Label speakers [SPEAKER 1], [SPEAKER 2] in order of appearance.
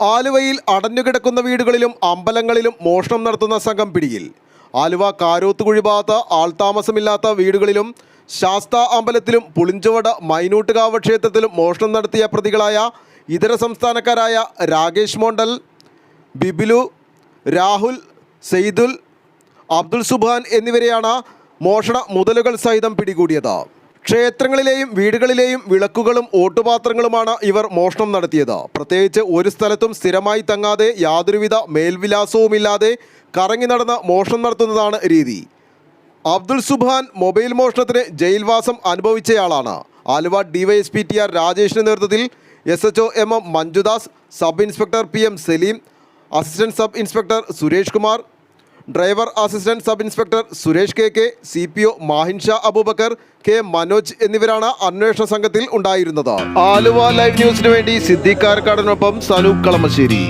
[SPEAKER 1] ആലുവയിൽ അടഞ്ഞുകിടക്കുന്ന വീടുകളിലും അമ്പലങ്ങളിലും മോഷണം നടത്തുന്ന സംഘം പിടിയിൽ. ആലുവ കാരോത്തുകുഴി ഭാഗത്ത് ആൾതാമസമില്ലാത്ത വീടുകളിലും ശാസ്താ അമ്പലത്തിലും പുളിഞ്ചുവട മൈനൂട്ടുകാവ് ക്ഷേത്രത്തിലും മോഷണം നടത്തിയ പ്രതികളായ ഇതര സംസ്ഥാനക്കാരായ രാകേഷ് മോണ്ടൽ, ബിബിലു, രാഹുൽ, സെയ്ദുൽ, അബ്ദുൾ സുബാൻ എന്നിവരെയാണ് മോഷണ മുതലുകൾ സഹിതം പിടികൂടിയത്. ക്ഷേത്രങ്ങളിലെയും വീടുകളിലെയും വിളക്കുകളും ഓട്ടുപാത്രങ്ങളുമാണ് ഇവർ മോഷണം നടത്തിയത്. പ്രത്യേകിച്ച് ഒരു സ്ഥലത്തും സ്ഥിരമായി തങ്ങാതെ യാതൊരുവിധ മേൽവിലാസവുമില്ലാതെ കറങ്ങി നടന്ന് മോഷണം നടത്തുന്നതാണ് രീതി. അബ്ദുൾ സുബാൻ മൊബൈൽ മോഷണത്തിന് ജയിൽവാസം അനുഭവിച്ചയാളാണ്. ആലുവ ഡിവൈഎസ്പി TR രാജേഷിന്റെ നേതൃത്വത്തിൽ SHO MM Manjudas, sub inspector PM Salim, assistant sub inspector Suresh Kumar, driver assistant sub inspector Suresh KK, CPO Mahinsha Abubakar, K Manoj എന്നിവരാണ് അന്വേഷണ സംഘത്തിൽ ഉണ്ടായിരുന്നത്. ആലുവ ലൈവ് ന്യൂസിനു വേണ്ടി സിദ്ദീഖ് കാരക്കാടിനൊപ്പം സനൂപ് കളമശ്ശേരി.